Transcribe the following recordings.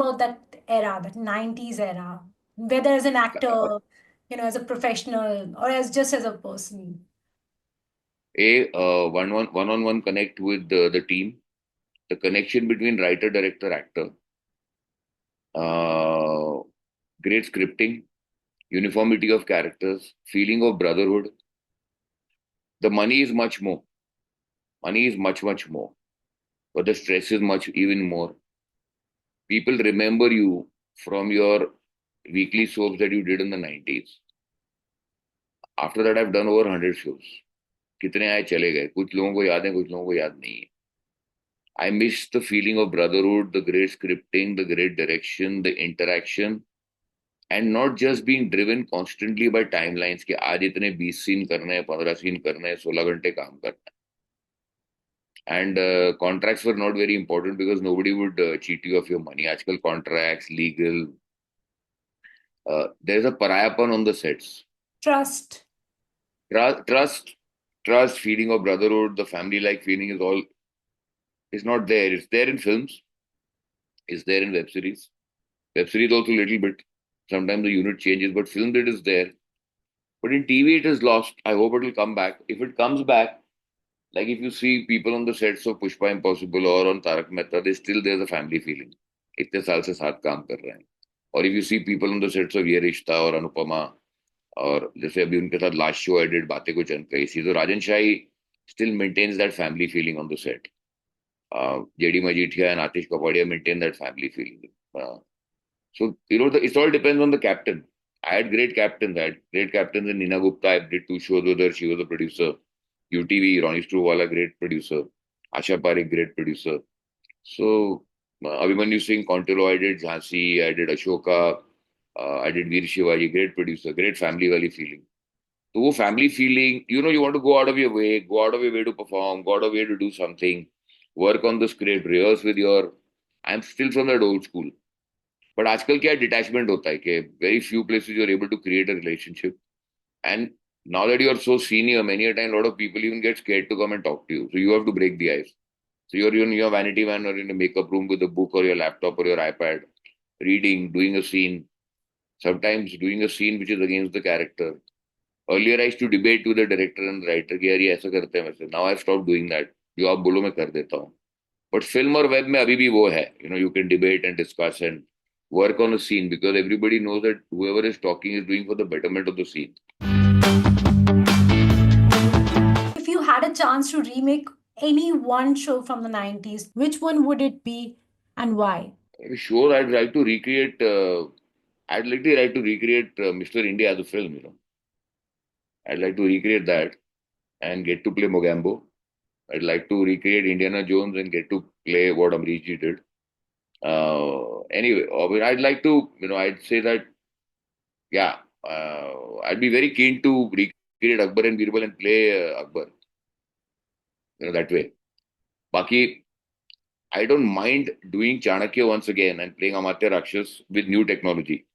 about that era, that 90s era, whether as an actor, as a professional or as just as a person? One-on-one connect with the team, the connection between writer, director, actor, uh, great scripting, uniformity of characters, feeling of brotherhood. The money is much more. Money is much, much more. But the stress is much even more. People remember you from your weekly soaps that you did in the 90s. After that, I've done over 100 shows. कितने आए चले गए, कुछ लोगों को याद है, कुछ लोगों को याद नहीं है. I miss the feeling of brotherhood, the great scripting, the great direction, the interaction, and not just being driven constantly by timelines कि आज इतने 20 सीन करने हैं, 15 सीन करने हैं, 16 घंटे काम करना है. And contracts were not very important because nobody would cheat you of your money. आजकल contracts, legal, there's a pariyapan on the sets. Trust. Trust, trust, feeling of brotherhood, the family-like feeling is not there. It's there in films. It's there in web series. Web series also a little bit. Sometimes the unit changes, but film it is there. But in TV it is lost. I hope it will come back. If it comes back, like if you see people on the sets of Pushpa Impossible or on Tarak Mehta, they still there's a family feeling. इतने साल से साथ काम कर रहे हैं. और if you see people on the sets of ये रिश्ता और अनुपमा और जैसे अभी उनके साथ लास्ट शो एडिट बातें कुछ कैसी, तो राजन शाही still maintains that family feeling on the set. JD Majithia and Atish Kapadia maintain that family feeling. So, it all depends on the captain. I had great captains. I had great captains in Nina Gupta. I did two shows with her. She was a producer. UTV, Ronnie Struwala, great producer. Asha Parekh, great producer. So, Abhimanyu Singh, Contillo, I did Jhansi, I did Ashoka, I did Veer Shivaji, great producer, great family valley feeling. So, वो family feeling, you want to go out of your way, go out of your way to perform, go out of your way to do something, work on the script, rehearse with your. I'm still from that old school. But आजकल क्या detachment होता है कि very few places you are able to create a relationship and now that you are so senior, many a time a lot of people even get scared to come and talk to you. So you have to break the ice. So you're in your vanity van or in a makeup room with a book or your laptop or your iPad, reading, doing a scene. Sometimes doing a scene which is against the character. Earlier I used to debate with the director and the writer कि यार ये ऐसा करते हैं वैसे. Now I've stopped doing that. जो आप बोलो मैं कर देता हूँ. But film और web में अभी भी वो है. You can debate and discuss and work on a scene because everybody knows that whoever is talking is doing for the betterment of the scene. If you had a chance to remake any one show from the 90s, which one would it be and why? Sure, I'd like to recreate. I'd like to recreate Mr. India as a film. I'd like to recreate that and get to play Mogambo. I'd like to recreate Indiana Jones and get to play what Amriji did. Anyway, I'd like to. I'd say that yeah. I'd be very keen to recreate Akbar and Birbal and play Akbar. That way. Baki, I don't mind doing Chanakya once again and playing Amatya Rakshas with new technology.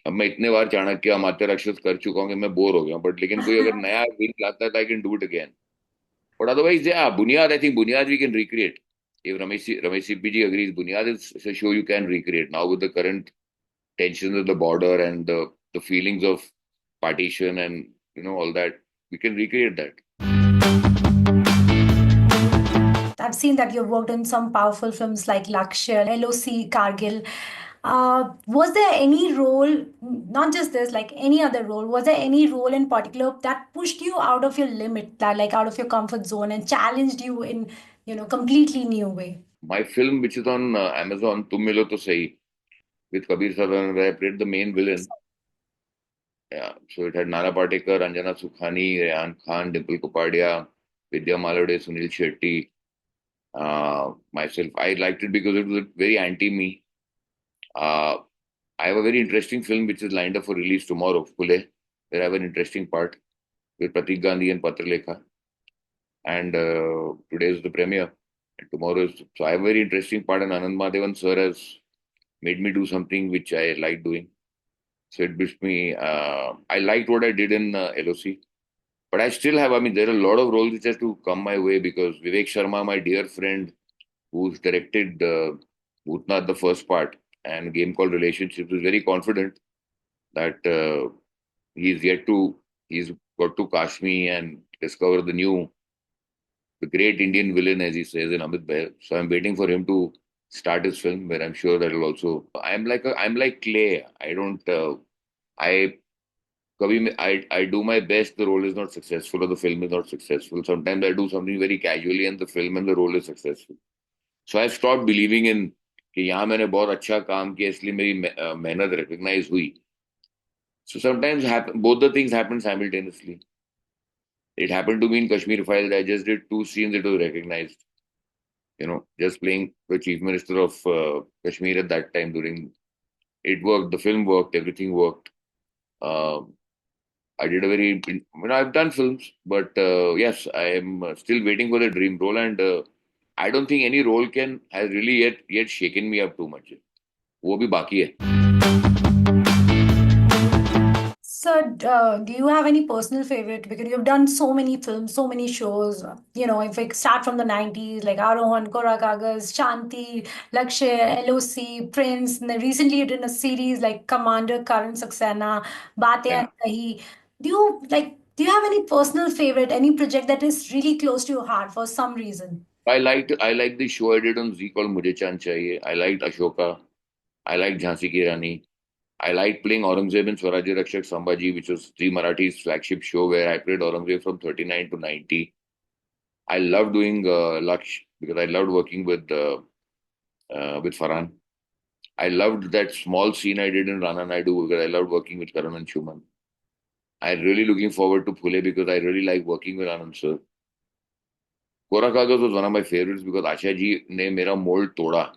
अब मैं इतने बार चाणक्य अमात्य राक्षस कर चुका हूँ कि मैं bore हो गया हूँ बट लेकिन कोई अगर नया विन लाता है तो I can do it again but otherwise बुनियाद आई थिंक बुनियाद we can recreate if Ramesh CP ji agrees, Bunyad is a show you can recreate now with the current tensions of the border and the feelings of partition and all that. We can recreate that. I've seen that you've worked in some powerful films like Lakshya, LOC, Kargil. Was there any role, not just this, like any other role, was there any role in particular that pushed you out of your limit, that like out of your comfort zone and challenged you in, completely new way? My film, which is on Amazon, Tum Milo To Sahi, with Kabir Sadhan, where I played the main villain. Yeah, so it had Nana Patekar, Anjana Sukhani, Rehan Khan, Dimple Kapadia, Vidya Malade, Sunil Shetty, myself. I liked it because it was very anti-me. Uh, I have a very interesting film which is lined up for release tomorrow, Pule, where I have an interesting part with Pratik Gandhi and Patralekha. And today is the premiere. And tomorrow is. So I have a very interesting part, and Anand Madhavan sir has made me do something which I like doing. So it gives me. I liked what I did in LOC. But I still have, there are a lot of roles which have to come my way because Vivek Sharma, my dear friend, who's directed Bhutnath, the first part, and a game called Relationships, is very confident that he's yet to, he's got to Kashmir and discover the great Indian villain, as he says in Amit Bhai. So I'm waiting for him to start his film, where I'm sure that will also. I'm like clay. I don't. I I do my best. The role is not successful, or the film is not successful. Sometimes I do something very casually, and the film and the role is successful. So I stopped believing in कि यहाँ मैंने बहुत अच्छा काम किया इसलिए मेरी मेहनत रिकग्नाइज हुई. So sometimes both the things happen simultaneously. It happened to me in Kashmir Files. I just did two scenes. It was recognized. Just playing the chief minister of Kashmir at that time during it worked. The film worked. Everything worked. Um I did a very, I've done films, but yes, I am still waiting for the dream role, and I don't think any role can has really yet shaken me up too much. वो भी बाकी है. So, do you have any personal favorite? Because you've done so many films, so many shows. You know, if we start from the 90s, like Arohan, Kora Kagas, Shanti, Lakshay, LOC, Prince, and then recently you did a series like Commander Karan Saxena, Baatein Yeah, Kahi. Do you have any personal favorite, any project that is really close to your heart for some reason? I liked the show I did on Z called Mujhe Chand Chahiye. I liked Ashoka. I liked Jhansi Ki Rani. I liked playing Aurangzeb in Swarajya Rakshak Sambhaji, which was Zee Marathi's flagship show where I played Aurangzeb from 39 to 90. I loved doing Laksh because I loved working with Farhan. I loved that small scene I did in Rana Naidu because I loved working with Karan and Shuman. I'm really looking forward to Phule because I really like working with Anand sir. Kora Kagas was one of my favorites because Asha ji ne mera mold toda.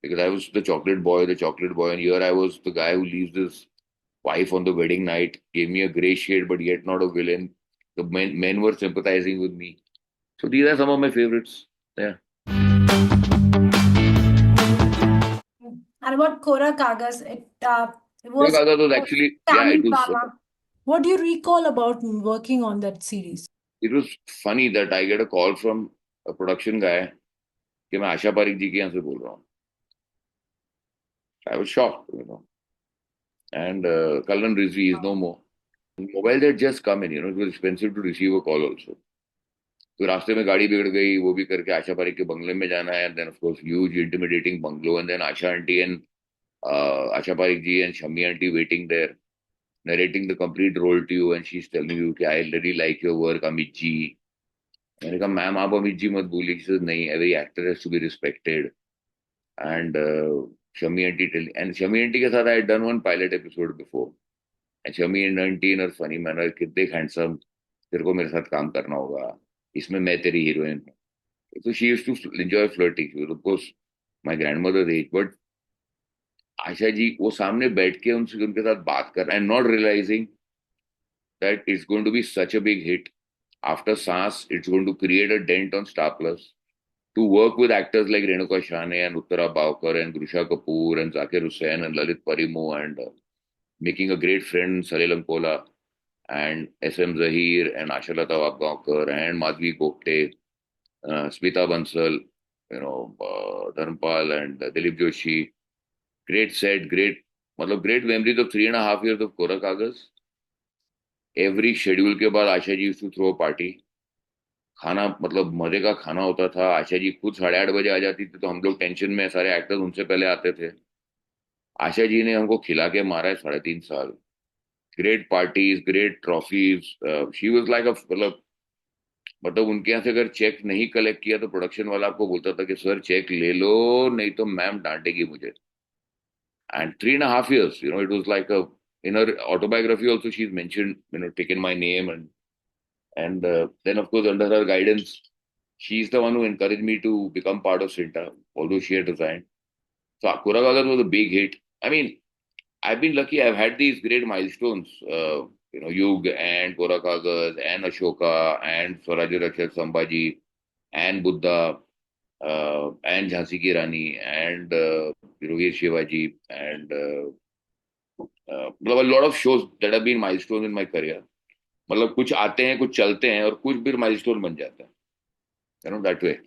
Because I was the chocolate boy, and here I was the guy who leaves his wife on the wedding night, gave me a grey shade, but yet not a villain. The men were sympathizing with me. So these are some of my favorites. Yeah. And about Kora Kagas, it Kora was Kagas was a actually, yeah, family drama. What do you recall about working on that series? it was funny that I get a call from a production guy कि मैं आशा पारिक जी के यहाँ से बोल रहा हूँ. I was shocked. And Kalnan Rizvi is no more. Mobile had just come in, it was expensive to receive a call also. तो रास्ते में गाड़ी बिगड़ गई वो भी करके आशा पारिक के बंगले में जाना है. Then of course huge intimidating bungalow and then Asha aunty and Asha Parikh ji and Shammi aunty waiting there narrating the complete role to you and she's telling you कि I really like your work Amit ji. मैंने कहा मैम आप अमित जी मत बोलिए. She says नहीं every actor has to be respected and Shammi aunty के साथ I had done one pilot episode before and Shammi aunty in her funny manner कि देख हैंडसम तेरे को मेरे साथ काम करना होगा इसमें मैं तेरी हीरोइन हूँ. So she used to enjoy flirting. She was, of course, my grandmother's age. But Asha ji वो सामने बैठ के उनसे उनके साथ बात कर and not realising that it's going to be such a big hit. After SANS, it's going to create a dent on Star Plus. To work with actors like Renuka Shane and Uttara Bawkar and Grusha Kapoor and Zakir Hussain and Lalit Parimo and making a great friend Salil Ankola and SM Zahir and Ashalata Wabgaonkar and Madhvi Gopte, Smita Bansal, Dharmpal and Dilip Joshi. Great set, great memories of 3.5 years of Kora Kagas. Every schedule के बाद Asha ji to throw party. खाना मजे का खाना होता था. आशा जी खुद 8:30 बजे आ जाती थी तो हम लोग टेंशन में सारे एक्टर्स उनसे पहले आते थे. आशा जी ने हमको खिला के मारा है 3.5 साल. Great parties great trophies. She was like अ उनके यहाँ से अगर चेक नहीं कलेक्ट किया तो प्रोडक्शन वाला आपको बोलता था कि सर चेक ले लो नहीं तो मैम डांटेगी मुझे. And 3.5 years, it was like a in her autobiography also she's mentioned, taken my name and then of course under her guidance she's the one who encouraged me to become part of Sinta although she had resigned. So Kuragagar was a big hit. I mean, I've been lucky. I've had these great milestones. Yug and Kuragagar and Ashoka and Swarajya Rakshak Sambhaji and Buddha and Jhansi Ki Rani and Veer Shivaji and a lot of shows that have been milestones in my career. कुछ आते हैं कुछ चलते हैं और कुछ भी milestone बन जाता है. That way.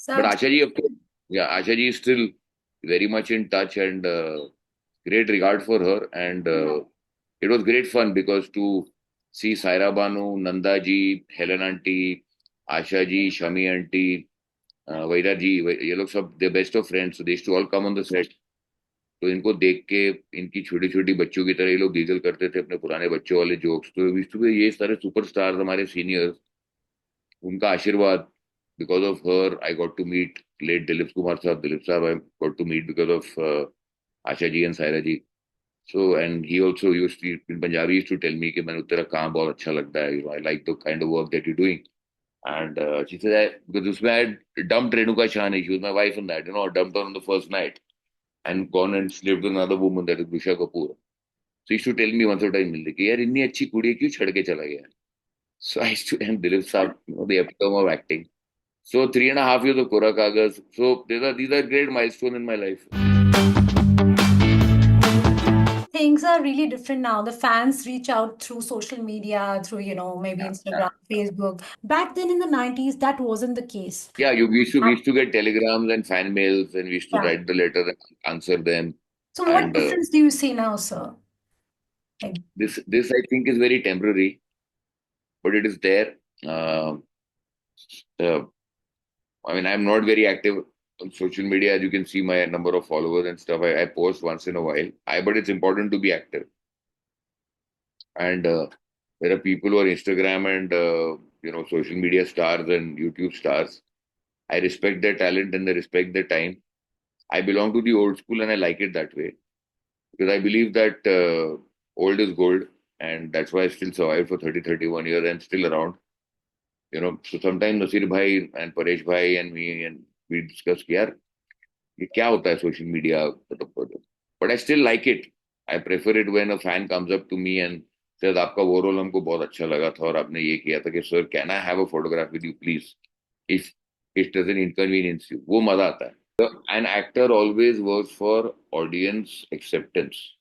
But So, Asha ji, of course, yeah, Asha ji is still very much in touch, and great regard for her. And it was great fun because to see Saira Banu, Nanda ji, Helen auntie, Asha ji, Shami auntie, Vaira ji, ये लोग सब the best of friends. So they used to all come on the set. तो इनको देख के इनकी छोटी छोटी बच्चों की तरह ये लोग गीगल करते थे अपने पुराने बच्चों वाले जोक्स. तो ये सारे सुपरस्टार्स हमारे सीनियर्स, उनका आशीर्वाद, because of her I got to meet late Dilip Kumar साहब, दिलीप साहब I got to meet because of Asha ji and Saira ji. So and he also used to, in Punjabi, used to tell me कि मैंने तेरा काम बहुत अच्छा लगता है, you know, I like the kind of work that you're doing. And she said, because उसमें I dumped Renuka Shahani, she was my wife in that, you know, I dumped her on the first night and gone and slept with another woman, that is Busha Kapoor. So he used to tell me once or twice मिलते कि यार इतनी अच्छी कुड़ी है क्यों छड़ के चला गया. So I used to, and Dilip Saab, you know, the epitome of acting. So 3.5 years of Kora Kagas. So these are great milestones in my life. Things are really different now. The fans reach out through social media, through, maybe Yeah. Instagram, Facebook. Back then in the 90s, that wasn't the case. Yeah, we used to get telegrams and fan mails, and we used to Yeah. write the letter and answer them. So what And difference do you see now, sir? Like, this I think is very temporary, but it is there. Uh, uh, I mean, I'm not very active on social media. As you can see, my number of followers and stuff. I post once in a while. But it's important to be active. And there are people who are Instagram and social media stars and YouTube stars. I respect their talent and I respect their time. I belong to the old school and I like it that way because I believe that old is gold, and that's why I still survived for 30, 31 years and still around. So sometimes Nasir bhai and Paresh bhai and me and we discuss कि यार ये क्या होता है social media, but I still like it. I prefer it when a fan comes up to me and says आपका वो role हमको बहुत अच्छा लगा था और आपने ये किया था कि sir can I have a photograph with you please, if it doesn't inconvenience you. वो मजा आता है. An actor always works for audience acceptance.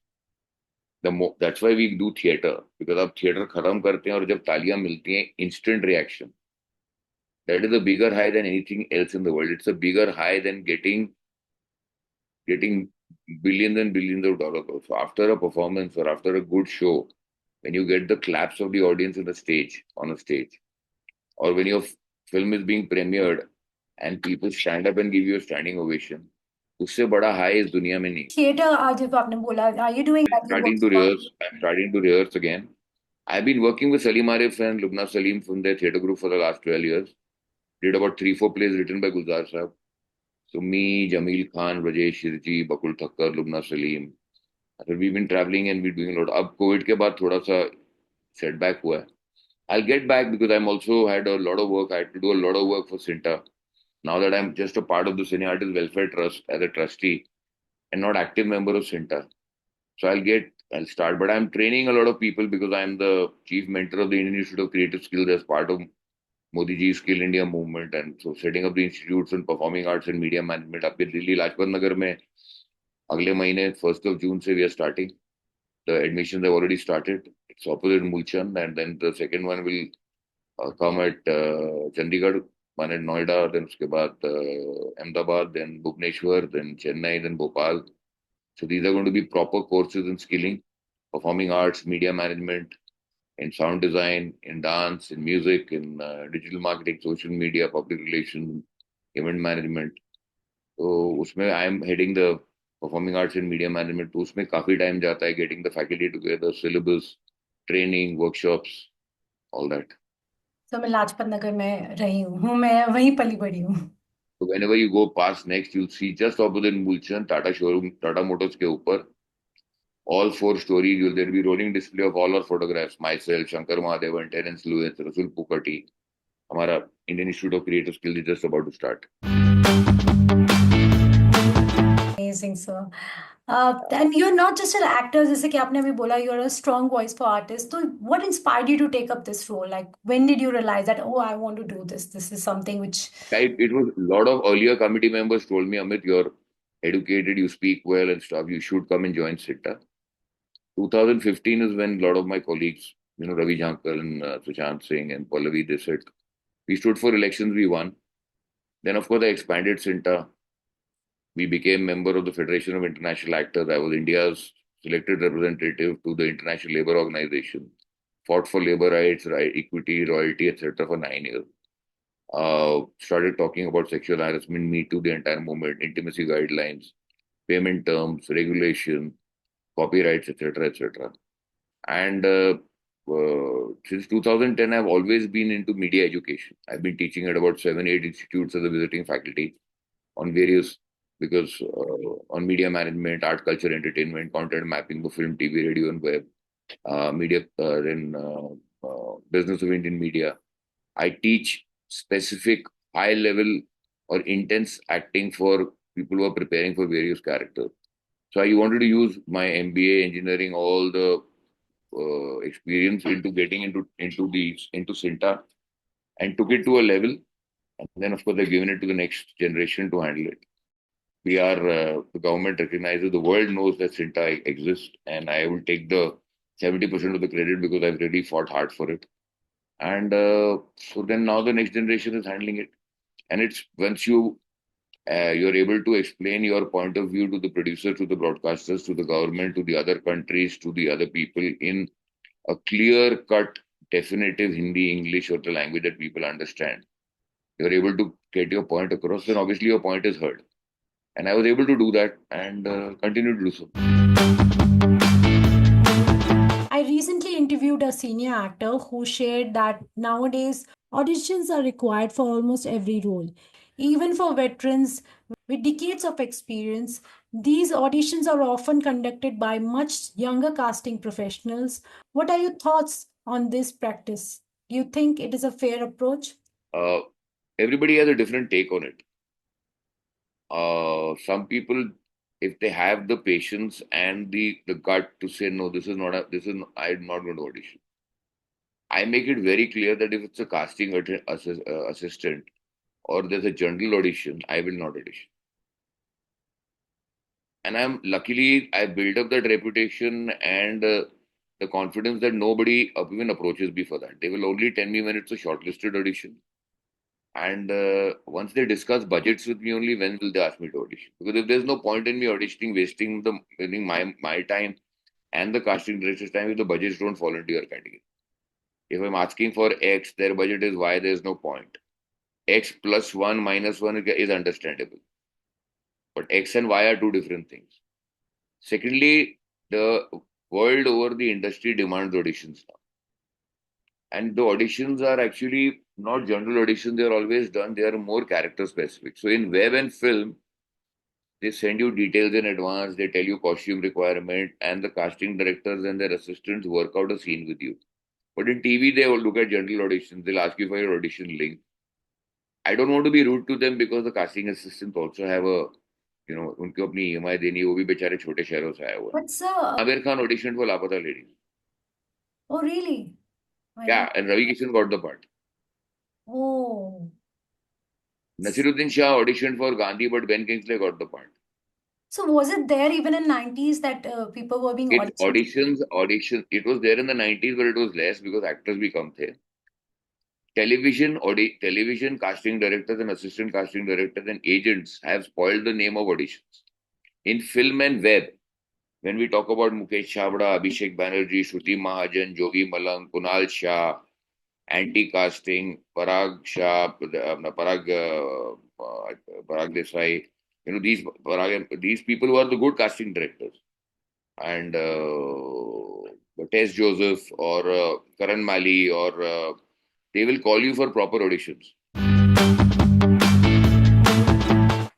That's why we do theater, because अब theater खत्म करते हैं और जब तालियां मिलती हैं, instant reaction. That is a bigger high than anything else in the world. It's a bigger high than getting billions and billions of dollars. Also, after a performance or after a good show, when you get the claps of the audience on a stage, or when your film is being premiered and people stand up and give you a standing ovation, उससे बड़ा high इस दुनिया में नहीं. theater, आज जब आपने बोला, are you doing that? You work Starting to rehearse. I'm starting to rehearse again. I've been working with Salim Arif and Lubna Salim from their theatre group for the last 12 years. Did about 3, 4 plays written by Gulzar Sahab. So me, Jameel Khan, Rajesh Shirji, Bakul Thakkar, Lubna Salim. So we've been traveling and we're doing a lot. अब COVID के बाद थोड़ा सा setback हुआ है. I'll get back because I'm also had a lot of work. I had to do a lot of work for Cinta. Now that I'm just a part of the Cine Artists Welfare Trust as a trustee and not active member of Cinta. So I'll start. But I'm training a lot of people because I'm the chief mentor of the Indian Institute of Creative Skills as part of Modi Ji's Skill India movement. And so setting up the institutes in performing arts and media management. Up in Delhi, Lajpat Nagar mein, अगले महीने 1st of June से we are starting. The admissions have already started. It's opposite Mulchand, and then the second one will come at Chandigarh, one at Noida, then उसके बाद Ahmedabad, then Bhubaneswar, then Chennai, then Bhopal. So these are going to be proper courses in skilling, performing arts, media management, in sound design, in dance, in music, in digital marketing, social media, public relations, event management. तो उसमें I am heading the performing arts and media management. तो उसमें काफी time जाता है getting the faculty together, syllabus, training, workshops, all that. तो मैं लाजपत नगर में रही हूँ, मैं वहीं पली बड़ी हूँ. So whenever you go past next, you'll see just opposite Mulchan, Tata showroom, Tata Motors के ऊपर, all 4 stories, there'll be rolling display of all our photographs. Myself, Shankar Mahadevan, Terence Lewis, Rasul Pukati. हमारा Indian Institute of Creative Skills is just about to start. Amazing, sir. And you're not just an actor, जैसे कि आपने अभी बोला, you're a strong voice for artists. So what inspired you to take up this role? Like, when did you realize that, oh, I want to do this? This is something which... It was a lot of earlier committee members told me, Amit, you're educated, you speak well and stuff. You should come and join SITA. 2015 is when a lot of my colleagues, Ravi Jankar and Sushant Singh and Pallavi, they said, we stood for elections, we won. Then, of course, I expanded SINTA. We became member of the Federation of International Actors. I was India's selected representative to the International Labour Organization. Fought for labor rights, right, equity, royalty, etc. for 9 years. Started talking about sexual harassment, Me Too, the entire movement, intimacy guidelines, payment terms, regulation, copyrights, etc., etc. And since 2010, I've always been into media education. I've been teaching at about 7, 8 institutes as a visiting faculty on various, because on media management, art, culture, entertainment, content mapping for film, TV, radio, and web, media, then business of Indian media. I teach specific high level or intense acting for people who are preparing for various characters. So I wanted to use my MBA engineering, all the experience into getting into Cinta, and took it to a level. And then, of course, they've given it to the next generation to handle it. We are The government recognizes, the world knows that Cinta exists, and I will take the 70% of the credit because I've really fought hard for it. And so then now the next generation is handling it, and it's once you're able to explain your point of view to the producers, to the broadcasters, to the government, to the other countries, to the other people in a clear cut, definitive Hindi, English, or the language that people understand. You're able to get your point across, then obviously your point is heard. And I was able to do that and continue to do so. I recently interviewed a senior actor who shared that nowadays auditions are required for almost every role. Even for veterans with decades of experience, these auditions are often conducted by much younger casting professionals. What are your thoughts on this practice? Do you think it is a fair approach? Uh, Everybody has a different take on it. Some people, if they have the patience and the gut to say no, I'm not going to audition. I make it very clear that if it's a casting assistant or there's a general audition, I will not audition. And I built up that reputation and the confidence that nobody even approaches me for that. They will only tell me when it's a shortlisted audition. And once they discuss budgets with me, only when will they ask me to audition? Because if there's no point in me auditioning, wasting my time and the casting director's time if the budgets don't fall into your category. If I'm asking for X, their budget is Y, there's no point. X plus one minus one is understandable. But X and Y are two different things. Secondly, the world over, the industry demands auditions now. And the auditions are actually not general auditions, they're always done, they are more character specific. So in web and film, they send you details in advance, they tell you costume requirement, and the casting directors and their assistants work out a scene with you. But in TV, they will look at general auditions, they'll ask you for your audition link. I don't want to be rude to them because the casting assistants also have a, उनको अपनी EMI देनी है, वो भी बेचारे छोटे शहरों से आए हुए हैं. What's up? Aamir Khan auditioned for Lapata Ladies. Oh, really? Yeah, and Ravi Kishan got the part. Oh. Nasiruddin Shah auditioned for Gandhi, but Ben Kingsley got the part. So was it there even in 90s that people were being It auditioned? audition. It was there in the 90s, but it was less because actors become there. Television casting directors and assistant casting directors and agents have spoiled the name of auditions. In film and web, when we talk about Mukesh Chavda, Abhishek Banerjee, Shruti Mahajan, Jogi Malang, Kunal Shah, anti-casting, Parag Desai, these people who are the good casting directors, and Tess Joseph or Karan Mali, or they will call you for proper auditions.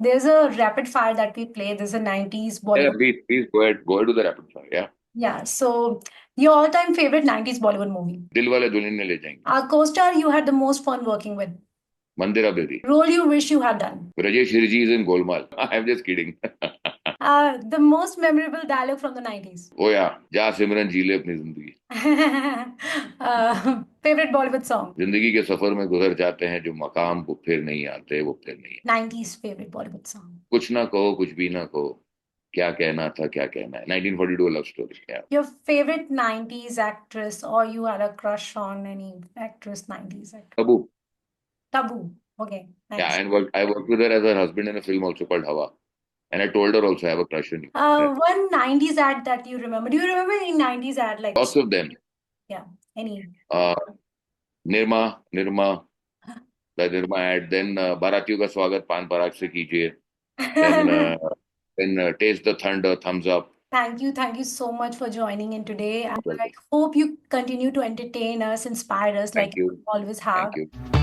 There's a rapid fire that we play. There's a 90s Yeah, Bollywood. please go ahead to the rapid fire. Yeah. Yeah. So your all-time favorite 90s Bollywood movie. Dilwale Dulhania Le Jayenge. Our co-star you had the most fun working with. Mandira Bedi. Role you wish you had done. Rajesh Hirji is in Golmaal. I'm just kidding. The most memorable dialogue from the 90s. Oh yeah, जा सिमरन जी ले अपनी जिंदगी. Favorite Bollywood song. जिंदगी के सफर में गुजर जाते हैं जो मकाम को फिर नहीं आते वो फिर नहीं. 90s favorite Bollywood song. कुछ ना कहो कुछ भी ना कहो क्या कहना था क्या कहना है. 1942 love story. Yeah. Your favorite 90s actress, or you had a crush on any actress 90s actress? Tabu. Tabu. Okay. Nice. Yeah, and I worked with her as her husband in a film also called Hawa. And I told her also I have a crush on you. Yeah. One 90s ad that you remember. Do you remember any 90s ad like Lots of them. yeah, any? Uh, Nirma, the Nirma ad. Then बारातियों का स्वागत पान पराग से कीजिए. Then taste the thunder, thumbs up. Thank you so much for joining in today. And I Welcome. hope you continue to entertain us, inspire us like Thank you you. always Thank have. you.